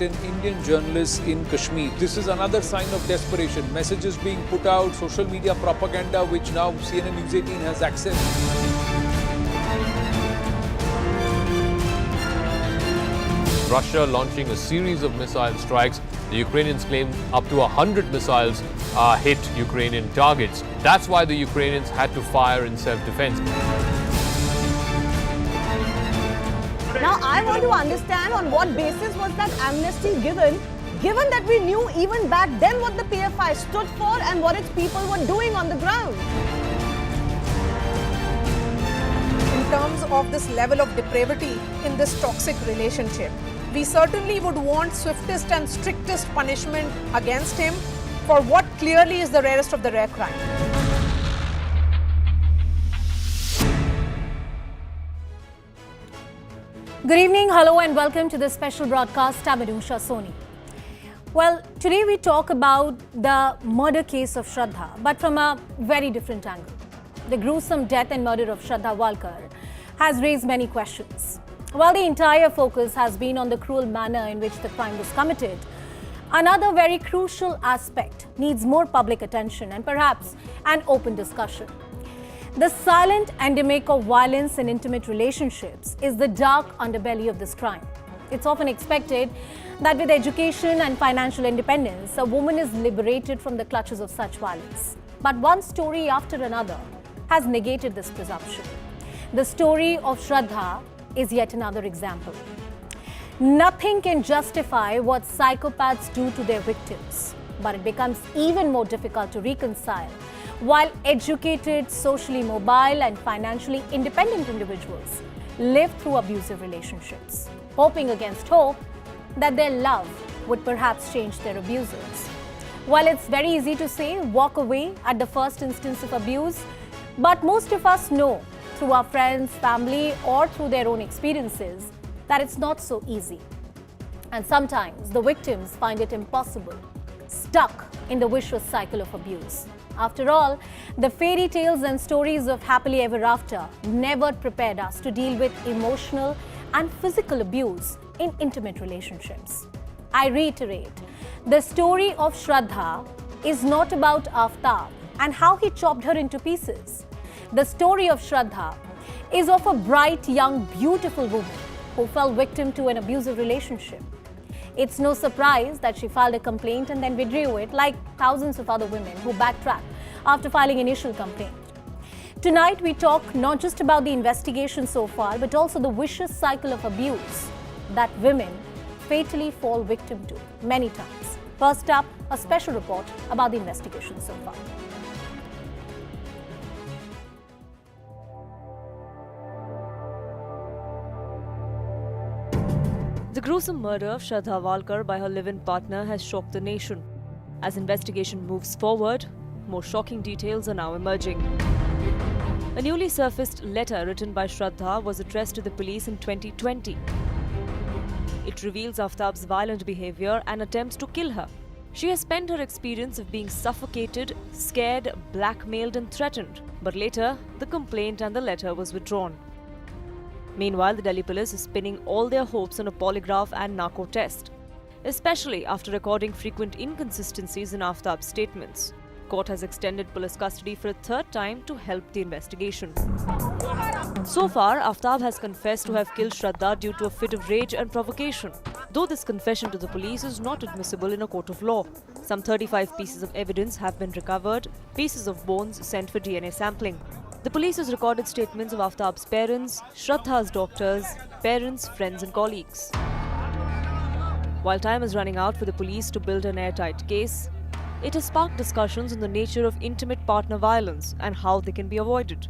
threaten Indian journalists in Kashmir. This is another sign of desperation. Messages being put out, social media propaganda, which now CNN News 18 has access. Russia launching a series of missile strikes. The Ukrainians claim up to 100 missiles hit Ukrainian targets. That's why the Ukrainians had to fire in self-defense. Now, I want to understand on what basis was that amnesty given that we knew even back then what the PFI stood for and what its people were doing on the ground. In terms of this level of depravity in this toxic relationship, we certainly would want swiftest and strictest punishment against him for what clearly is the rarest of the rare crime. Good evening, hello and welcome to this special broadcast. I'm Anusha Soni. Well, today we talk about the murder case of Shraddha, but from a very different angle. The gruesome death and murder of Shraddha Walker has raised many questions. While the entire focus has been on the cruel manner in which the crime was committed, another very crucial aspect needs more public attention and perhaps an open discussion. The silent endemic of violence in intimate relationships is the dark underbelly of this crime. It's often expected that with education and financial independence, a woman is liberated from the clutches of such violence. But one story after another has negated this presumption. The story of Shraddha is yet another example. Nothing can justify what psychopaths do to their victims, but it becomes even more difficult to reconcile while educated, socially mobile and financially independent individuals live through abusive relationships, hoping against hope that their love would perhaps change their abusers. While it's very easy to say walk away at the first instance of abuse, but most of us know through our friends, family or through their own experiences that it's not so easy. And sometimes the victims find it impossible, stuck in the vicious cycle of abuse. After all, the fairy tales and stories of happily ever after never prepared us to deal with emotional and physical abuse in intimate relationships. I reiterate, the story of Shraddha is not about Aaftab and how he chopped her into pieces. The story of Shraddha is of a bright, young, beautiful woman who fell victim to an abusive relationship. It's no surprise that she filed a complaint and then withdrew it, like thousands of other women who backtracked after filing initial complaint. Tonight, we talk not just about the investigation so far, but also the vicious cycle of abuse that women fatally fall victim to many times. First up, a special report about the investigation so far. The gruesome murder of Shraddha Walker by her live-in partner has shocked the nation. As investigation moves forward, more shocking details are now emerging. A newly surfaced letter written by Shraddha was addressed to the police in 2020. It reveals Aaftab's violent behavior and attempts to kill her. She has spent her experience of being suffocated, scared, blackmailed and threatened. But later, the complaint and the letter was withdrawn. Meanwhile, the Delhi police is pinning all their hopes on a polygraph and narco test, especially after recording frequent inconsistencies in Aaftab's statements. Court has extended police custody for a third time to help the investigation. So far, Aaftab has confessed to have killed Shraddha due to a fit of rage and provocation, though this confession to the police is not admissible in a court of law. Some 35 pieces of evidence have been recovered, pieces of bones sent for DNA sampling. The police has recorded statements of Aaftab's parents, Shraddha's doctors, parents, friends and colleagues. While time is running out for the police to build an airtight case, it has sparked discussions on the nature of intimate partner violence and how they can be avoided.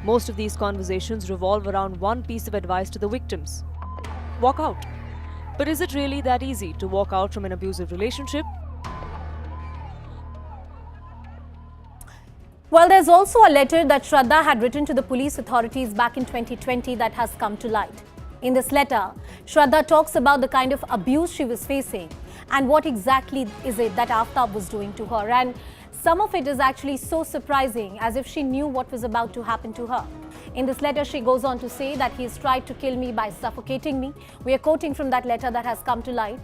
Most of these conversations revolve around one piece of advice to the victims: walk out. But is it really that easy to walk out from an abusive relationship? Well, there's also a letter that Shraddha had written to the police authorities back in 2020 that has come to light. In this letter, Shraddha talks about the kind of abuse she was facing and what exactly is it that Aaftab was doing to her. And some of it is actually so surprising, as if she knew what was about to happen to her. In this letter, she goes on to say that he's tried to kill me by suffocating me. We are quoting from that letter that has come to light.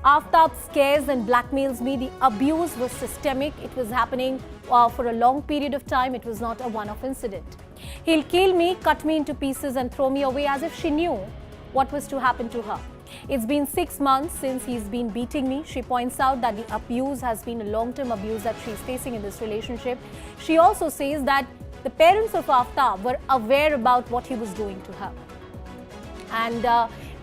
Aaftab scares and blackmails me. The abuse was systemic. It was happening for a long period of time. It was not a one-off incident. He'll kill me, cut me into pieces and throw me away as if she knew what was to happen to her. It's been 6 months since he's been beating me. She points out that the abuse has been a long-term abuse that she's facing in this relationship. She also says that the parents of Aaftab were aware about what he was doing to her. And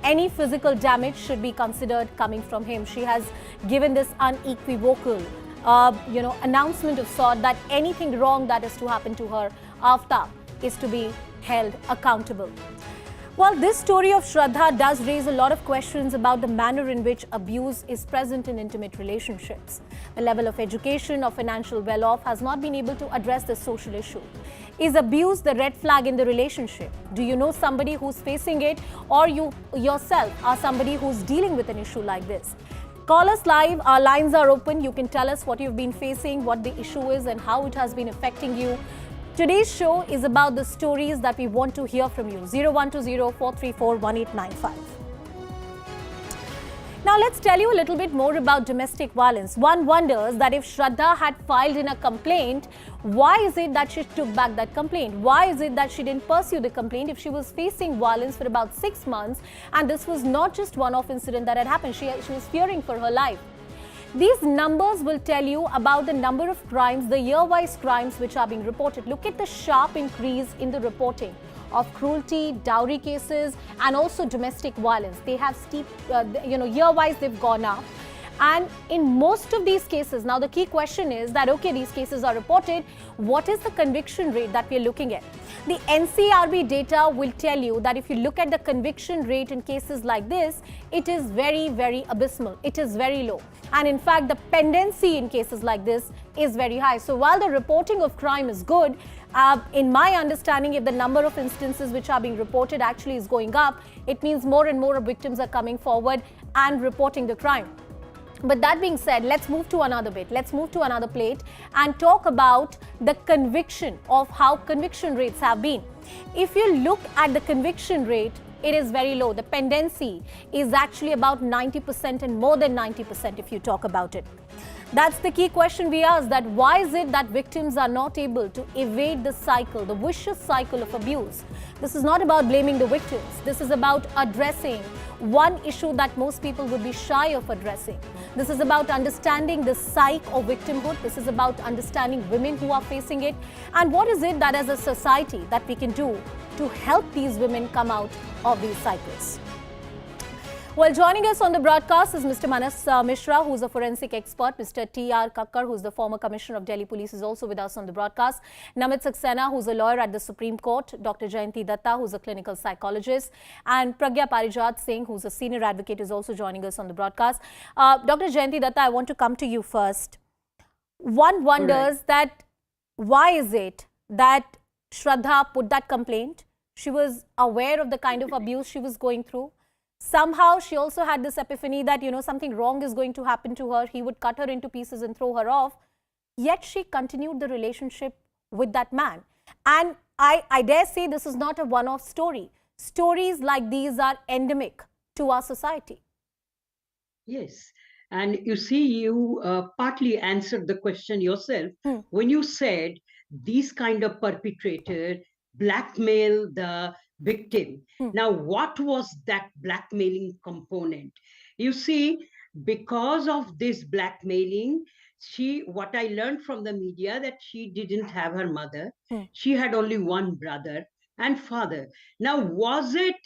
any physical damage should be considered coming from him. She has given this unequivocal announcement of sort that anything wrong that is to happen to her, Aaftab is to be held accountable. Well, this story of Shraddha does raise a lot of questions about the manner in which abuse is present in intimate relationships. The level of education or financial well-off has not been able to address this social issue. Is abuse the red flag in the relationship? Do you know somebody who's facing it, or you yourself are somebody who's dealing with an issue like this? Call us live. Our lines are open. You can tell us what you've been facing, what the issue is and how it has been affecting you. Today's show is about the stories that we want to hear from you. 0120-434-1895. Now let's tell you a little bit more about domestic violence. One wonders that if Shraddha had filed in a complaint, why is it that she took back that complaint? Why is it that she didn't pursue the complaint if she was facing violence for about 6 months and this was not just one-off incident that had happened? She was fearing for her life. These numbers will tell you about the number of crimes, the year-wise crimes which are being reported. Look at the sharp increase in the reporting of cruelty, dowry cases and also domestic violence. They have steep, year-wise they've gone up. And in most of these cases, now the key question is that, okay, these cases are reported. What is the conviction rate that we're looking at? The NCRB data will tell you that if you look at the conviction rate in cases like this, it is very, very abysmal. It is very low. And in fact, the pendency in cases like this is very high. So while the reporting of crime is good, in my understanding, if the number of instances which are being reported actually is going up, it means more and more victims are coming forward and reporting the crime. But that being said, let's move to another bit. Let's move to another plate and talk about the conviction of how conviction rates have been. If you look at the conviction rate, it is very low. The pendency is actually about 90% and more than 90% if you talk about it. That's the key question we ask, that why is it that victims are not able to evade the cycle, the vicious cycle of abuse? This is not about blaming the victims. This is about addressing one issue that most people would be shy of addressing. This is about understanding the psyche of victimhood. This is about understanding women who are facing it. And what is it that as a society that we can do to help these women come out of these cycles? Well, joining us on the broadcast is Mr. Manas Mishra, who is a forensic expert. Mr. T.R. Kakkar, who is the former Commissioner of Delhi Police, is also with us on the broadcast. Namit Saxena, who is a lawyer at the Supreme Court. Dr. Jayanti Datta, who is a clinical psychologist. And Pragya Parijat Singh, who is a senior advocate, is also joining us on the broadcast. Dr. Jayanti Datta, I want to come to you first. One wonders that why is it that Shraddha put that complaint? She was aware of the kind of abuse she was going through. Somehow she also had this epiphany that, something wrong is going to happen to her. He would cut her into pieces and throw her off. Yet she continued the relationship with that man. And I dare say this is not a one-off story. Stories like these are endemic to our society. Yes. And you see, you partly answered the question yourself when you said these kind of perpetrators blackmail the victim. Now, what was that blackmailing component? You see, because of this blackmailing, what I learned from the media, that she didn't have her mother. She had only one brother and father. Now, was it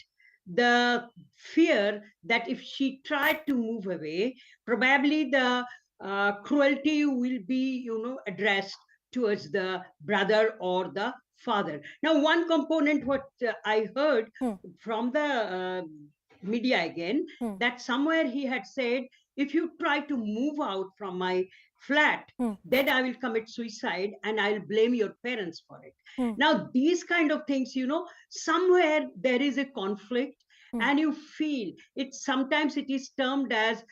the fear that if she tried to move away, probably the cruelty will be, addressed towards the brother or the father? Now, one component, what I heard from the media again, that somewhere he had said, if you try to move out from my flat, then I will commit suicide and I'll blame your parents for it. Now, these kind of things, somewhere there is a conflict. and you feel it. Sometimes it is termed as,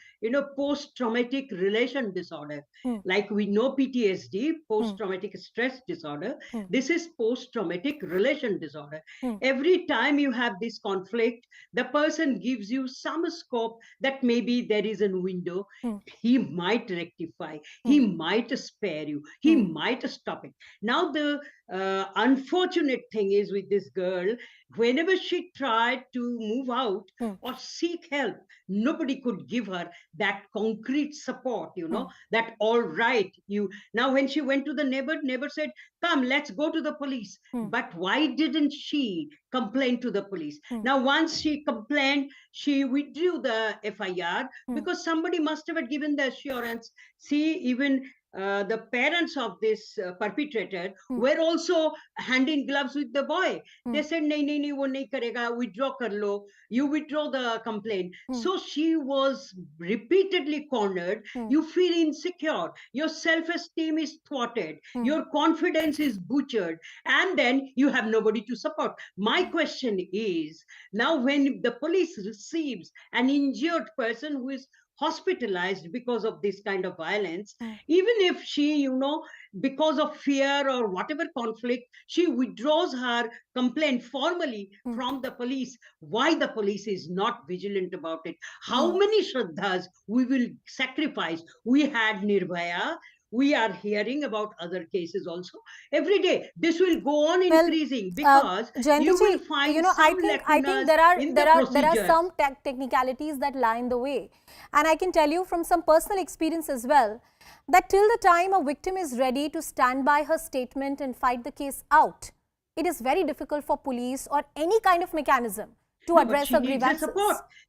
post-traumatic relation disorder. Like we know PTSD, post-traumatic stress disorder. This is post-traumatic relation disorder. Every time you have this conflict, the person gives you some scope that maybe there is a window. He might rectify, he might spare you, he might stop it. Now the unfortunate thing is with this girl, whenever she tried to move out or seek help, nobody could give her that concrete support, that all right, now when she went to the neighbor said, come, let's go to the police. But why didn't she complain to the police? Now once she complained, she withdrew the FIR because somebody must have given the assurance. See, even the parents of this perpetrator were also hand in gloves with the boy. They said, nahi, nahi, nahi, wo nahi karega, withdraw kar lo. You withdraw the complaint. So she was repeatedly cornered. You feel insecure. Your self-esteem is thwarted. Your confidence is butchered. And then you have nobody to support. My question is, now when the police receives an injured person who is hospitalized because of this kind of violence, even if she, because of fear or whatever conflict, she withdraws her complaint formally from the police. Why the police is not vigilant about it? How many Shraddhas we will sacrifice? We had Nirbhaya. We are hearing about other cases also. Every day, this will go on increasing because you will find some I think there are some technicalities that lie in the way. And I can tell you from some personal experience as well, that till the time a victim is ready to stand by her statement and fight the case out, it is very difficult for police or any kind of mechanism to address her grievances.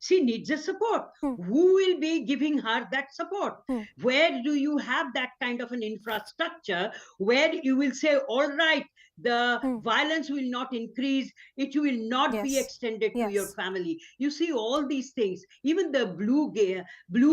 She needs a support. Who will be giving her that support? Where do you have that kind of an infrastructure where you will say, all right, the violence will not increase, it will not be extended to your family. You see all these things, even the blue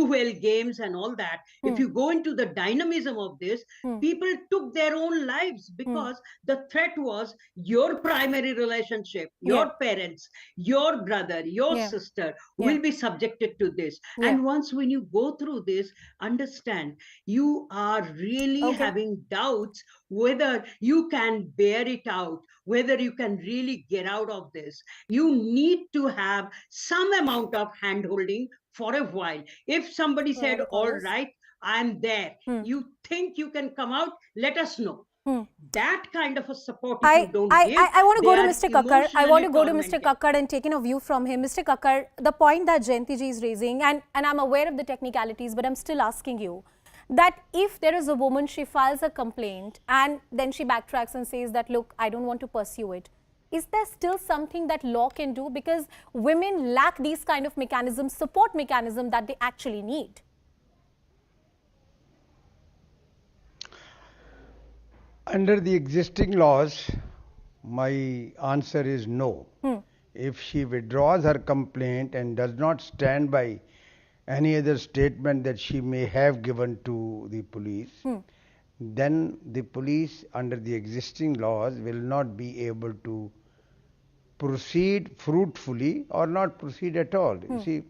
whale games and all that. If you go into the dynamism of this, people took their own lives because the threat was your primary relationship, your parents, your brother, your sister will be subjected to this. And once when you go through this, understand, you are really having doubts whether you can bear it out, whether you can really get out of this. You need to have some amount of hand-holding for a while. If somebody said, all right, I'm there, you think you can come out, let us know. That kind of a support, if you don't give, I want to go to Mr. Kakkar. I want to go to Mr. Kakkar and take in a view from him. Mr. Kakkar, the point that Jayanti ji is raising, and I'm aware of the technicalities, but I'm still asking you, that if there is a woman, she files a complaint and then she backtracks and says that, look, I don't want to pursue it. Is there still something that law can do? Because women lack these kind of mechanisms, support mechanism that they actually need. Under the existing laws, my answer is no. If she withdraws her complaint and does not stand by any other statement that she may have given to the police, then the police under the existing laws will not be able to proceed fruitfully or not proceed at all. You see,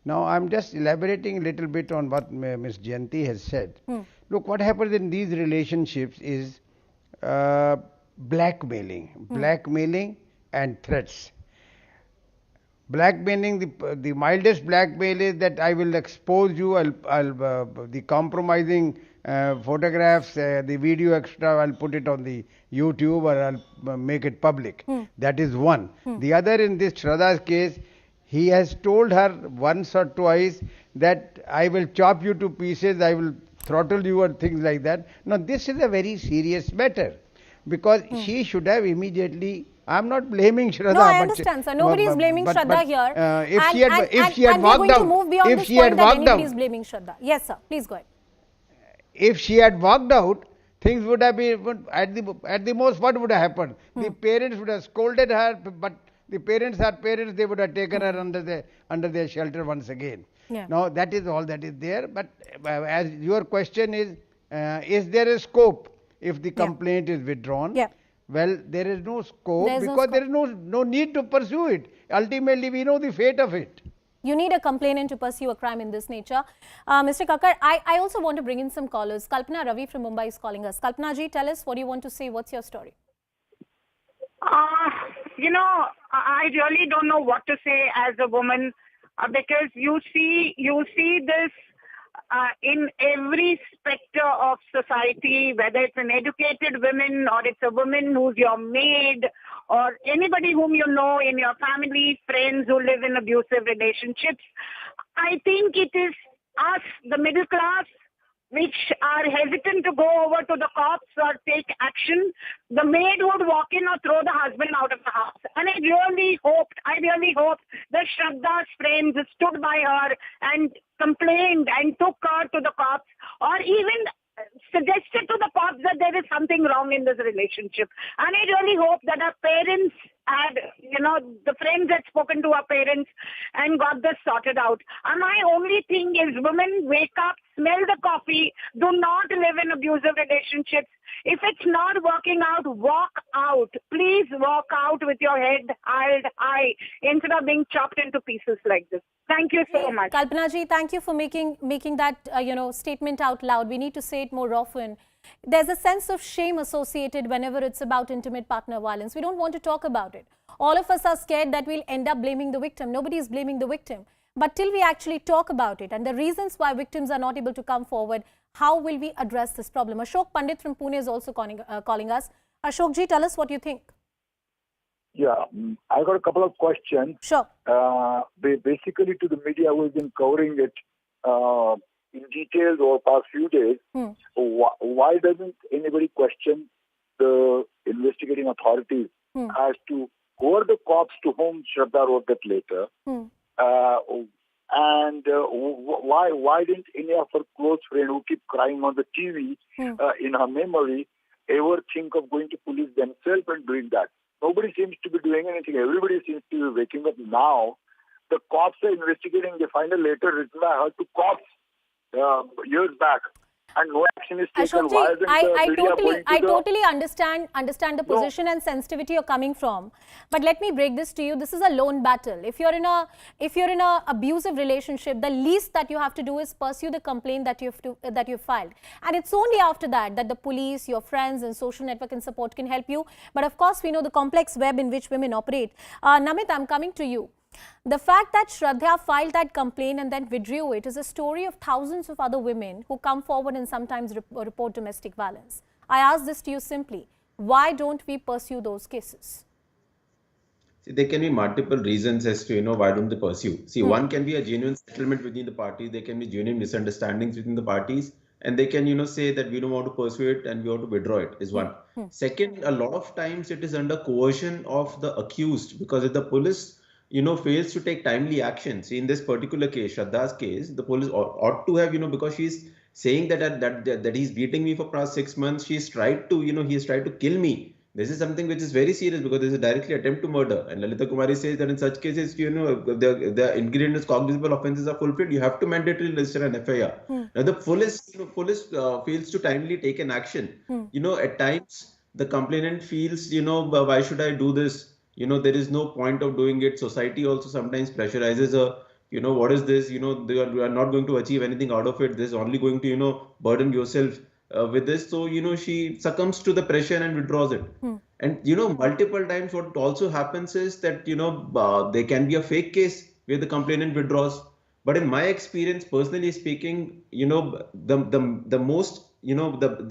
now I'm just elaborating a little bit on what Ms. Jayanti has said. Look, what happens in these relationships is blackmailing and threats. Blackmailing, the mildest blackmail is that I will expose you, the compromising photographs, the video extra, I'll put it on the YouTube or I'll make it public. That is one. The other, in this Shraddha's case, he has told her once or twice that I will chop you to pieces, I will throttle you or things like that. Now this is a very serious matter because she should have immediately. I'm not blaming Shraddha. No, I understand, sir. Nobody is blaming Shraddha here. If she had walked out, if she had walked out, is blaming Shraddha. Yes, sir. Please go ahead. If she had walked out, things would have been at the most. What would have happened? The parents would have scolded her, but the parents are parents. They would have taken her under their shelter once again. Now that is all that is there. But as your question is there a scope if the complaint is withdrawn? Well, there is no scope because there is no need to pursue it. ultimately we know the fate of it. You need a complainant to pursue a crime in this nature. Mr. Kakkar, I also want to bring in some callers. Kalpana Ravi from Mumbai is calling us. Kalpana ji, tell us what you want to say. What's your story? I really don't know what to say as a woman because you see this in every specter of society, whether it's an educated woman or it's a woman who's your maid or anybody whom you know in your family, friends who live in abusive relationships. I think it is us, the middle class, which are hesitant to go over to the cops or take action. The maid would walk in or throw the husband out of the house. And I really hoped that Shraddha's friends stood by her and complained and took her to the cops or even suggested to the cops that there is something wrong in this relationship. And I really hope that our parents had, the friends had spoken to our parents and got this sorted out. And my only thing is women, wake up, smell the coffee, do not live in abusive relationships. If it's not working out, walk out. Please walk out with your head held high instead of being chopped into pieces like this. Thank you so much. Kalpana ji, thank you for making that statement out loud. We need to say it more often. There's a sense of shame associated whenever it's about intimate partner violence. We don't want to talk about it. All of us are scared that we'll end up blaming the victim. Nobody is blaming the victim. But till we actually talk about it and the reasons why victims are not able to come forward, how will we address this problem? Ashok Pandit from Pune is also calling us. Ashok ji, tell us what you think. Yeah, I got a couple of questions. Sure. Basically to the media who has been covering it in detail over the past few days, why doesn't anybody question the investigating authorities as to who are the cops to whom Shraddha wrote that letter? Why didn't any of her close friends who keep crying on the TV in her memory ever think of going to police themselves and doing that? Nobody seems to be doing anything. Everybody seems to be waking up now. The cops are investigating. They find a letter written by her to cops years back. And no action is taken. Ashok ji, I totally understand the position and sensitivity you're coming from. But let me break this to you. This is a lone battle. If you're in a abusive relationship, the least that you have to do is pursue the complaint that you've filed. And it's only after that the police, your friends and social network and support can help you. But of course, we know the complex web in which women operate. Namit, I'm coming to you. The fact that Shraddha filed that complaint and then withdrew it is a story of thousands of other women who come forward and sometimes report domestic violence. I ask this to you simply. Why don't we pursue those cases? See, there can be multiple reasons as to, why don't they pursue. See, one can be a genuine settlement within the parties. There can be genuine misunderstandings within the parties. And they can, say that we don't want to pursue it and we want to withdraw it is one. Second, a lot of times it is under coercion of the accused, because if the police fails to take timely action. See, in this particular case, Shraddha's case, the police ought to have, because she's saying that he's beating me for past 6 months. He's tried to, he has tried to kill me. This is something which is very serious because this is a directly attempt to murder. And Lalita Kumari says that in such cases, the ingredients, cognizable offences are fulfilled. You have to mandatorily register an FIR. Now, the police fails to timely take an action. At times the complainant feels, why should I do this? There is no point of doing it. Society also sometimes pressurizes her. What is this? They are not going to achieve anything out of it. This is only going to, burden yourself with this. So, she succumbs to the pressure and withdraws it. And, multiple times what also happens is that, there can be a fake case where the complainant withdraws. But in my experience, personally speaking, the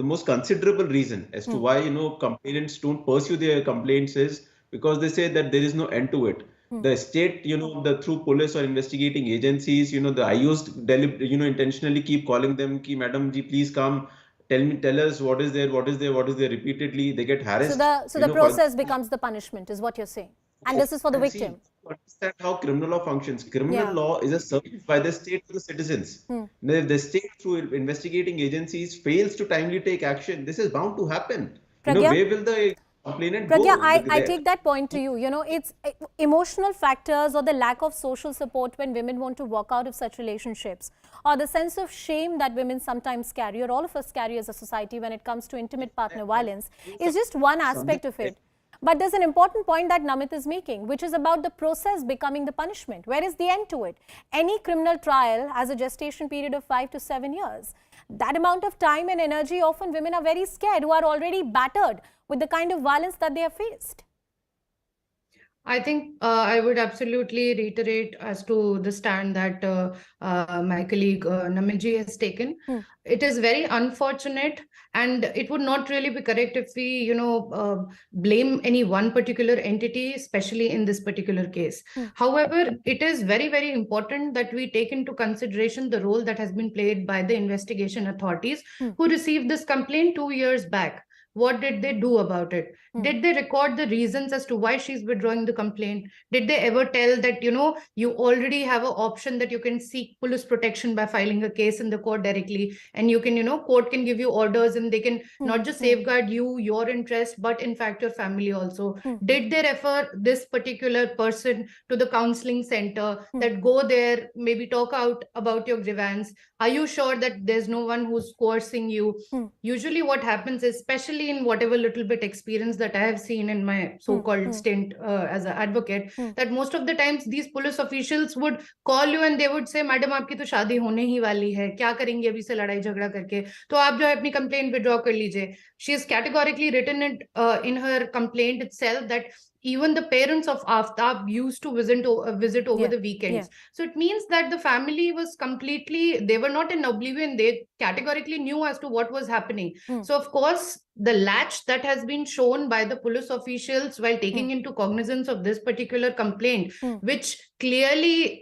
most considerable reason as to why, complainants don't pursue their complaints is because they say that there is no end to it. The state, through police or investigating agencies, the IOs, intentionally keep calling them, ki, Madam ji, please come, tell us what is there repeatedly. They get harassed. So the process becomes the punishment, is what you're saying. And this is for the victim. Understand how criminal law functions. Criminal law is a service by the state to the citizens. Now, if the state, through investigating agencies, fails to timely take action, this is bound to happen. Where will the Pragya, I take that point to you. It's emotional factors or the lack of social support when women want to walk out of such relationships, or the sense of shame that women sometimes carry, or all of us carry as a society when it comes to intimate partner violence, is just one aspect of it. But there's an important point that Namit is making, which is about the process becoming the punishment. Where is the end to it? Any criminal trial has a gestation period of 5 to 7 years. That amount of time and energy, often women are very scared, who are already battered with the kind of violence that they have faced. I think I would absolutely reiterate as to the stand that my colleague Namiji has taken. It is very unfortunate, and it would not really be correct if we, blame any one particular entity, especially in this particular case. However, it is very, very important that we take into consideration the role that has been played by the investigation authorities who received this complaint 2 years back. What did they do about it? Did they record the reasons as to why she's withdrawing the complaint? Did they ever tell that, you already have an option that you can seek police protection by filing a case in the court directly, and you can, court can give you orders and they can not just safeguard you, your interest, but in fact your family also. Did they refer this particular person to the counseling center, that go there, maybe talk out about your grievance? Are you sure that there's no one who's coercing you? Usually what happens is, especially in whatever little bit experience that I have seen in my so-called stint as an advocate, that most of the times these police officials would call you and they would say, madam, आपकी तो शादी होने ही वाली है, क्या करेंगे अभी से लड़ाई झगड़ा करके, तो आप जो है अपनी complaint withdraw कर लीजिए. She has categorically written it in her complaint itself that even the parents of Aaftab used to visit over the weekends. So it means that the family was completely, they were not in oblivion. They categorically knew as to what was happening. So of course, the latch that has been shown by the police officials while taking into cognizance of this particular complaint, which clearly,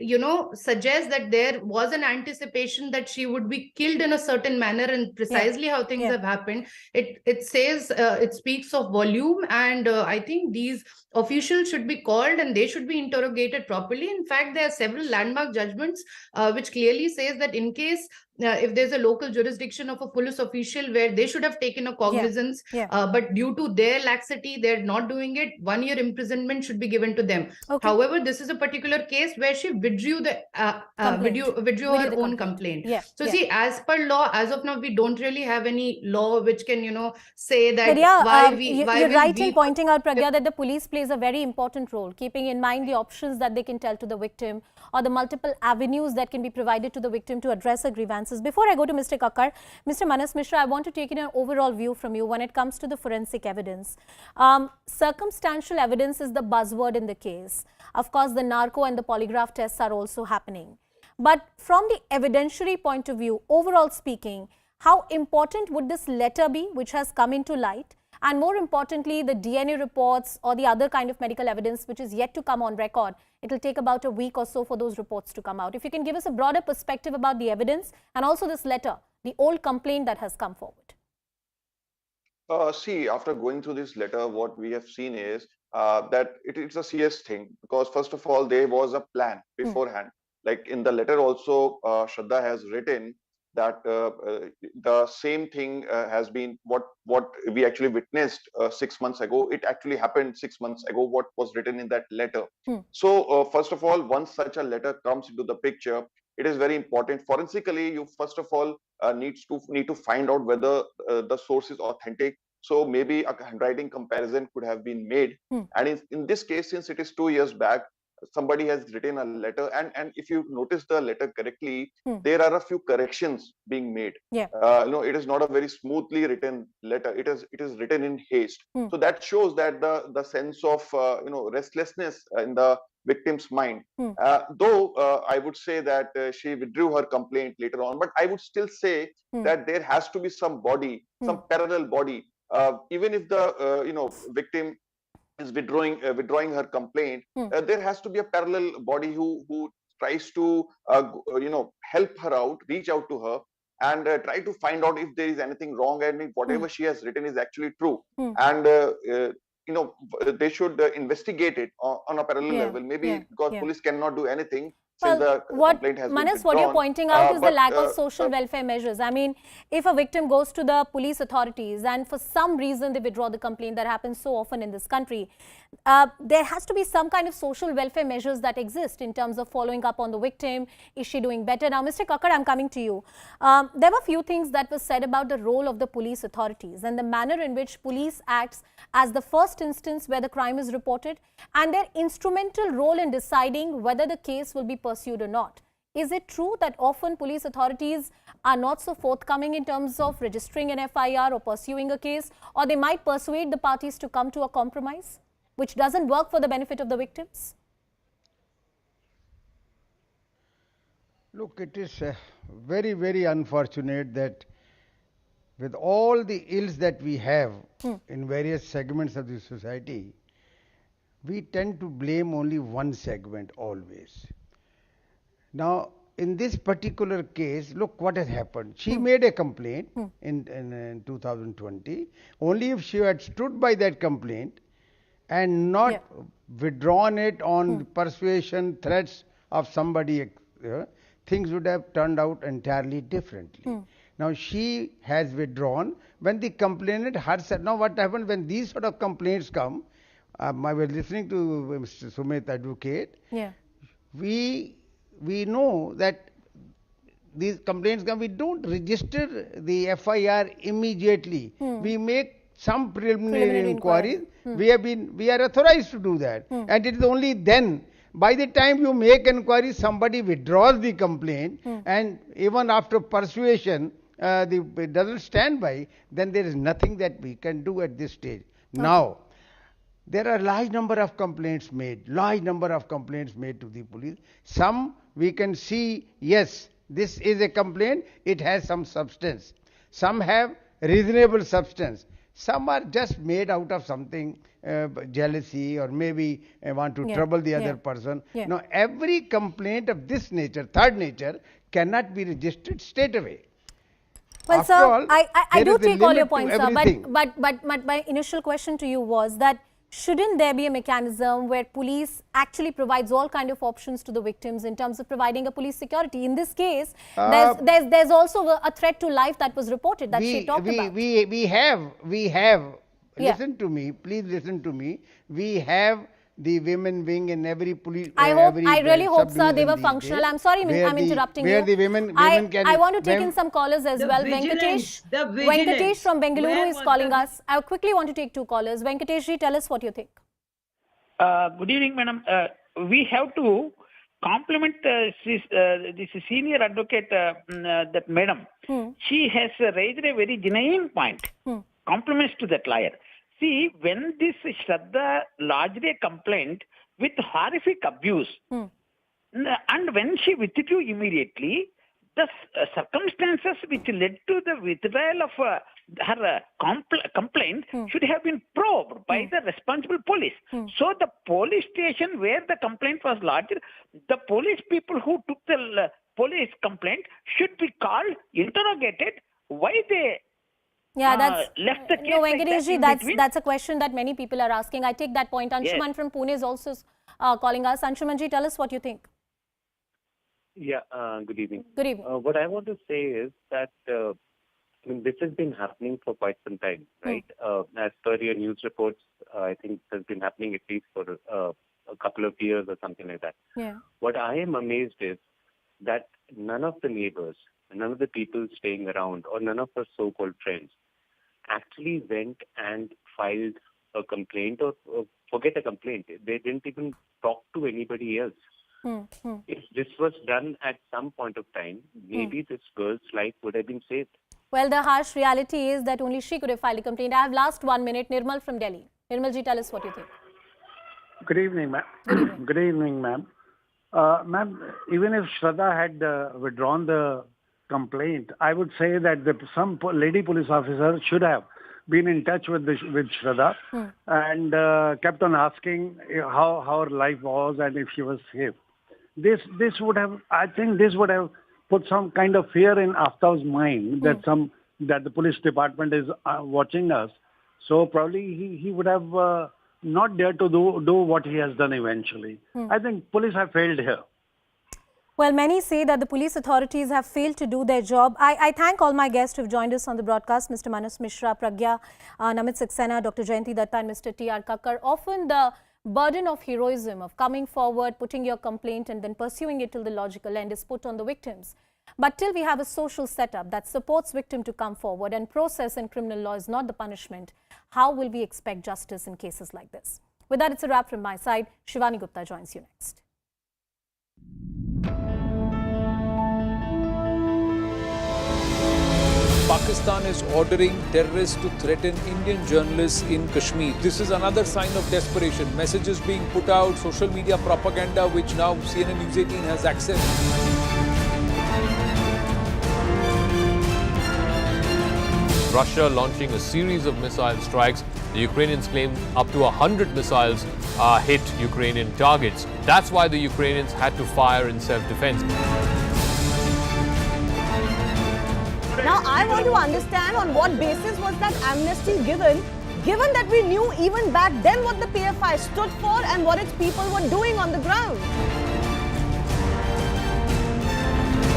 suggests that there was an anticipation that she would be killed in a certain manner, and precisely how things have happened. It says, it speaks of volume, and I think these officials should be called and they should be interrogated properly. In fact, there are several landmark judgments which clearly says that in case if there's a local jurisdiction of a police official where they should have taken a cognizance, but due to their laxity, they're not doing it, 1 year imprisonment should be given to them. However, this is a particular case where she withdrew the withdrew her own complaint. See, as per law, as of now, we don't really have any law which can, say that you're right in pointing out, Pragya, that the police plays a very important role, keeping in mind the options that they can tell to the victim or the multiple avenues that can be provided to the victim to address her grievances. Before I go to Mr. Kakkar, Mr. Manas Mishra, I want to take in an overall view from you when it comes to the forensic evidence. Circumstantial evidence is the buzzword in the case. Of course, the narco and the polygraph tests are also happening. But from the evidentiary point of view, overall speaking, how important would this letter be which has come into light? And more importantly, the DNA reports or the other kind of medical evidence which is yet to come on record. It will take about a week or so for those reports to come out. If you can give us a broader perspective about the evidence and also this letter, the old complaint that has come forward. See, after going through this letter, what we have seen is that it's a serious thing, because first of all, there was a plan beforehand. Like in the letter also, Shraddha has written that the same thing has been what we actually witnessed 6 months ago. It actually happened 6 months ago, what was written in that letter. So first of all, once such a letter comes into the picture, it is very important. Forensically, you first of all need to find out whether the source is authentic. So maybe a handwriting comparison could have been made. And in this case, since it is 2 years back, somebody has written a letter, and if you notice the letter correctly, there are a few corrections being made. It is not a very smoothly written letter. It is written in haste. So that shows that the sense of restlessness in the victim's mind. Though I would say that she withdrew her complaint later on, but I would still say that there has to be some body, some parallel body, even if the victim is withdrawing her complaint. There has to be a parallel body who tries to help her out, reach out to her, and try to find out if there is anything wrong and if whatever she has written is actually true. And they should investigate it on a parallel level. Maybe because police cannot do anything, since the what complaint has Manas, been what you're withdrawn. pointing out is the But, lack of social welfare measures. I mean, if a victim goes to the police authorities and for some reason they withdraw the complaint, that happens so often in this country, there has to be some kind of social welfare measures that exist in terms of following up on the victim. Is she doing better? Now, Mr. Kakkad, I'm coming to you. There were a few things that were said about the role of the police authorities and the manner in which police acts as the first instance where the crime is reported and their instrumental role in deciding whether the case will be pursued or not. Is it true that often police authorities are not so forthcoming in terms of registering an FIR or pursuing a case, or they might persuade the parties to come to a compromise, which doesn't work for the benefit of the victims? Look, it is very, very unfortunate that with all the ills that we have in various segments of the society, we tend to blame only one segment always. Now, in this particular case, look what has happened. She made a complaint in 2020. Only if she had stood by that complaint and not withdrawn it on persuasion, threats of somebody, things would have turned out entirely differently. Now, she has withdrawn when the complainant herself. Now, what happened when these sort of complaints come? I was listening to Mr. Sumit, advocate. Yeah. We know that these complaints come, we don't register the FIR immediately. We make some preliminary inquiries. We are authorized to do that. And it is only then, by the time you make inquiry, somebody withdraws the complaint, and even after persuasion, it doesn't stand by, then there is nothing that we can do at this stage. Now, there are large number of complaints made to the police. Some we can see, yes, this is a complaint, it has some substance. Some have reasonable substance. Some are just made out of something, jealousy, or maybe want to trouble the other person. Now, every complaint of this nature, third nature, cannot be registered straight away. Well, After sir, all, I do take all your points, sir, everything. but my initial question to you was that shouldn't there be a mechanism where police actually provides all kind of options to the victims in terms of providing a police security? In this case, there's also a threat to life that was reported that she talked about. We have. Listen to me, please listen to me. We have the women wing in every police. I really hope, sir, they were functional. I'm sorry, I'm interrupting you. Where the women can. I want to take in some callers as well. Venkatesh from Bengaluru is calling us. I quickly want to take two callers. Venkatesh ji, tell us what you think. Good evening, madam. We have to compliment this senior advocate, that madam. She has raised a very genuine point. Compliments to that lawyer. See, when this Shraddha lodged a complaint with horrific abuse, and when she withdrew immediately, the circumstances which led to the withdrawal of her complaint should have been probed by the responsible police. So the police station where the complaint was lodged, the police people who took the police complaint should be called, interrogated, why they left the case. No, Venkatesh ji, that's a question that many people are asking. I take that point. Anshuman from Pune is also calling us. Anshuman ji, tell us what you think. Yeah, good evening. Good evening. What I want to say is that this has been happening for quite some time, right? As per your news reports, I think it has been happening at least for a couple of years or something like that. Yeah. What I am amazed is that none of the neighbors, none of the people staying around, or none of her so-called friends actually went and filed a complaint, or forget a complaint. They didn't even talk to anybody else. If this was done at some point of time, maybe this girl's life would have been saved. Well, the harsh reality is that only she could have filed a complaint. I have last 1 minute. Nirmal from Delhi. Nirmal ji, tell us what you think. Good evening, ma'am. Good evening, ma'am. Ma'am, even if Shraddha had withdrawn the complaint, I would say that some lady police officer should have been in touch with Shraddha and kept on asking how her life was and if she was safe. This would have, I think, this would have put some kind of fear in Aaftab's mind that the police department is watching us. So probably he would have not dared to do what he has done eventually. I think police have failed here. Well, many say that the police authorities have failed to do their job. I thank all my guests who have joined us on the broadcast, Mr. Manas Mishra, Pragya, Namit Saxena, Dr. Jayanti Datta and Mr. T.R. Kakkar. Often the burden of heroism, of coming forward, putting your complaint and then pursuing it till the logical end is put on the victims. But till we have a social setup that supports victim to come forward and process in criminal law is not the punishment, how will we expect justice in cases like this? With that, it's a wrap from my side. Shivani Gupta joins you next. Pakistan is ordering terrorists to threaten Indian journalists in Kashmir. This is another sign of desperation. Messages being put out, social media propaganda, which now CNN News 18 has access. Russia launching a series of missile strikes. The Ukrainians claim up to 100 missiles hit Ukrainian targets. That's why the Ukrainians had to fire in self-defense. Now, I want to understand on what basis was that amnesty given that we knew even back then what the PFI stood for and what its people were doing on the ground.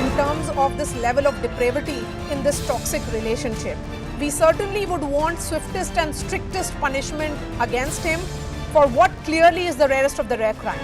In terms of this level of depravity in this toxic relationship, we certainly would want swiftest and strictest punishment against him for what clearly is the rarest of the rare crime.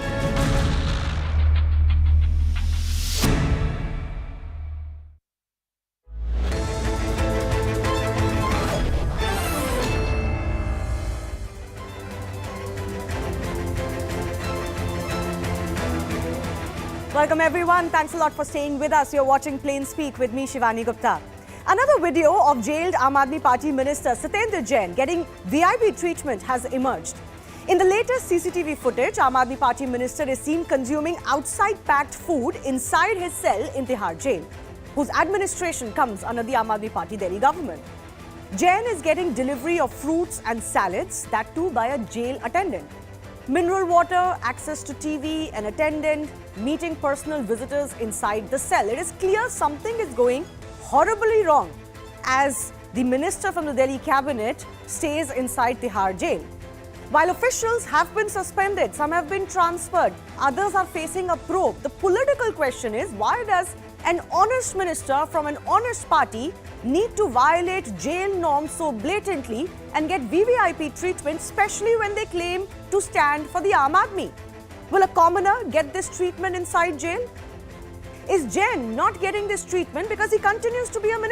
Welcome everyone. Thanks a lot for staying with us. You're watching Plain Speak with me, Shivani Gupta. Another video of jailed Aam Aadmi Party Minister Satendra Jain getting VIP treatment has emerged. In the latest CCTV footage, Aam Aadmi Party Minister is seen consuming outside packed food inside his cell in Tihar Jail, whose administration comes under the Aam Aadmi Party Delhi government. Jain is getting delivery of fruits and salads, that too by a jail attendant. Mineral water, access to TV, an attendant, meeting personal visitors inside the cell. It is clear something is going horribly wrong as the minister from the Delhi cabinet stays inside Tihar Jail. While officials have been suspended, some have been transferred, others are facing a probe. The political question is, why does an honest minister from an honest party need to violate jail norms so blatantly and get VVIP treatment, especially when they claim to stand for the Aam Aadmi? Will a commoner get this treatment inside jail? Is Jain not getting this treatment because he continues to be a minister?